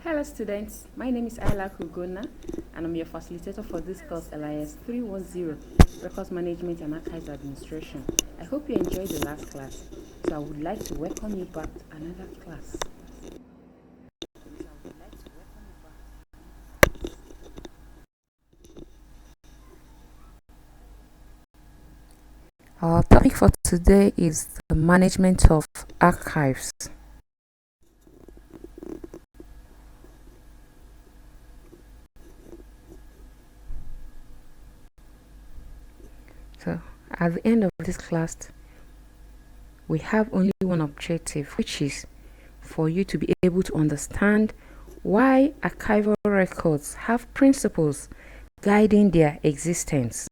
Hello students, my name is Ayla Kugona and I'm your facilitator for this course LIS 310, Records Management and Archives Administration. I hope you enjoyed the last class, so I would like to welcome you back to another class. Our topic for today is the management of archives. So, at the end of this class, we have only one objective, which is for you to be able to understand why archival records have principles guiding their existence.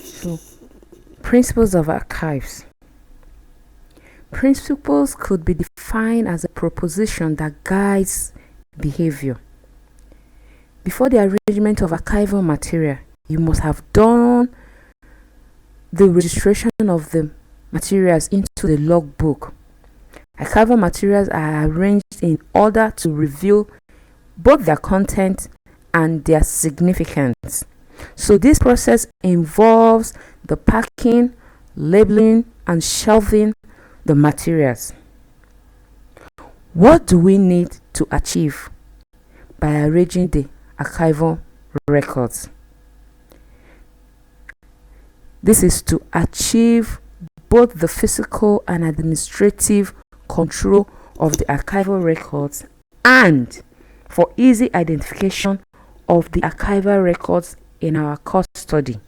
So, principles of archives. Principles could be defined as a proposition that guides behavior. Before the arrangement of archival material, you must have done the registration of the materials into the logbook. Archival materials are arranged in order to reveal both their content and their significance. So this process involves the packing, labeling, and shelving the materials. What do we need to achieve by arranging the archival records? This is to achieve both the physical and administrative control of the archival records and for easy identification of the archival records in our course study.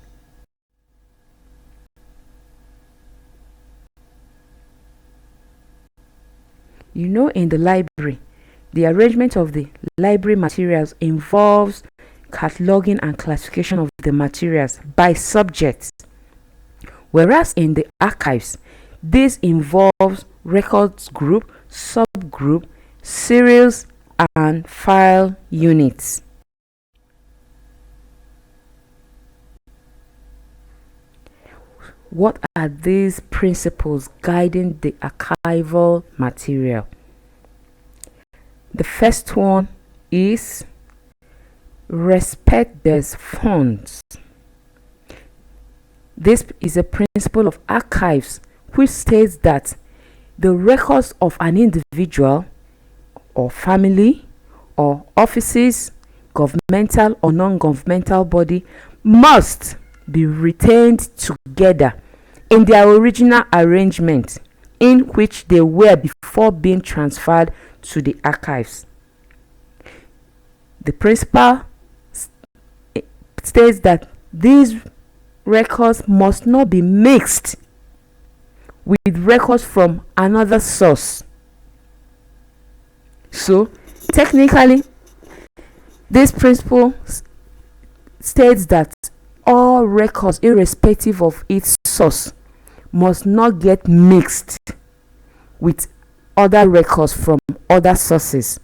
In the library, the arrangement of the library materials involves cataloging and classification of the materials by subjects, whereas in the archives, this involves records group, subgroup, serials, and file units. What are these principles guiding the archival material? The first one is respect the funds. This is a principle of archives which states that the records of an individual or family or offices, governmental or non-governmental body must be retained together in their original arrangement in which they were before being transferred to the archives. The principle states that these records must not be mixed with records from another source. So, technically, this principle states that all records, irrespective of its source, must not get mixed with other records from other sources,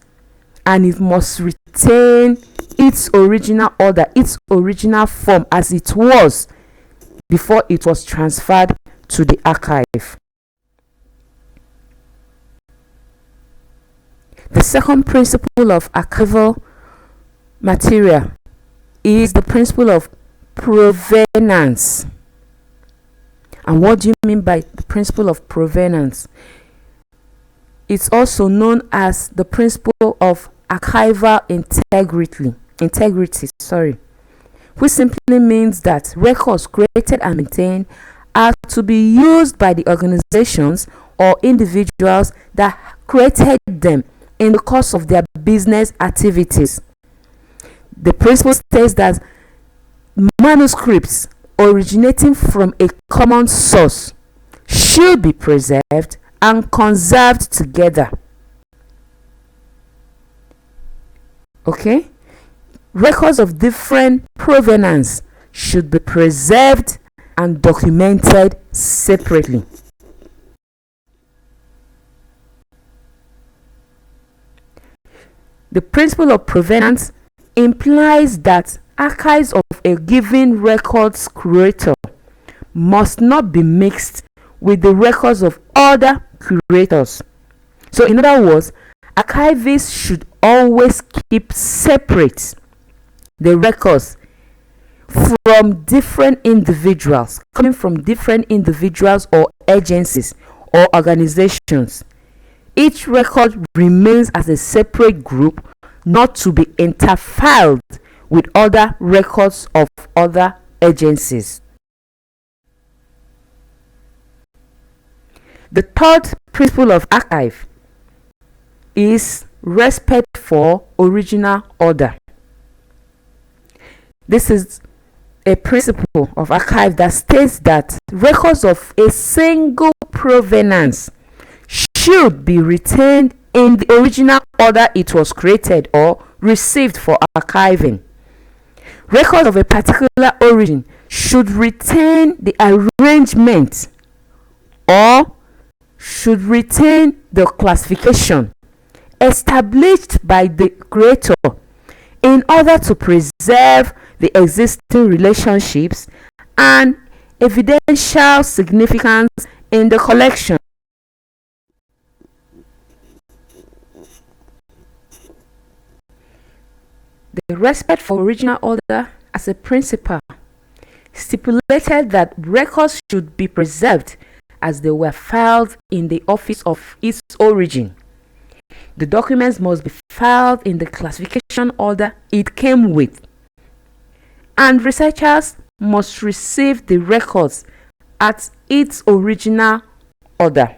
and it must retain its original order, its original form as it was before it was transferred to the archive. The second principle of archival material is the principle of provenance. And what do you mean by the principle of provenance? It's also known as the principle of archival integrity, which simply means that records created and maintained are to be used by the organizations or individuals that created them in the course of their business activities. The principle states that manuscripts originating from a common source should be preserved and conserved together. Okay? Records of different provenance should be preserved and documented separately. The principle of provenance implies that archives of a given record's creator must not be mixed with the records of other curators. So in other words, archivists should always keep separate the records from different individuals, coming from different individuals or agencies or organizations. Each record remains as a separate group, not to be interfiled with other records of other agencies. The third principle of archive is respect for original order. This is a principle of archive that states that records of a single provenance should be retained in the original order it was created or received for archiving. Records of a particular origin should retain the arrangement or should retain the classification established by the creator in order to preserve the existing relationships and evidential significance in the collection. The respect for original order as a principle stipulated that records should be preserved as they were filed in the office of its origin. The documents must be filed in the classification order it came with, and researchers must receive the records at its original order.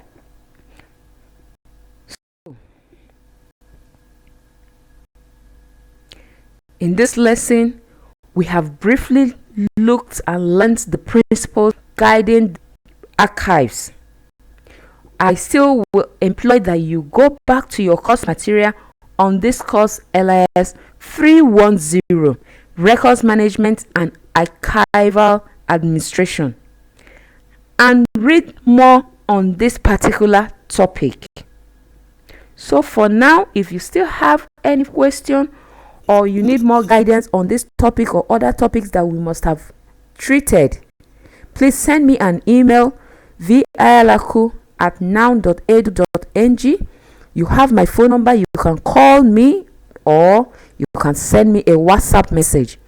In this lesson, we have briefly looked and learned the principles guiding archives. I still will employ that you go back to your course material on this course LIS 310, Records Management and Archival Administration, and read more on this particular topic. So for now, if you still have any question or you need more guidance on this topic or other topics that we must have treated, please send me an email vialaku@noun.edu.ng. You have my phone number. You can call me or you can send me a WhatsApp message.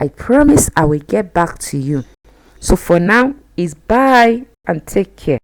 I promise I will get back to you. So for now, it's bye and take care.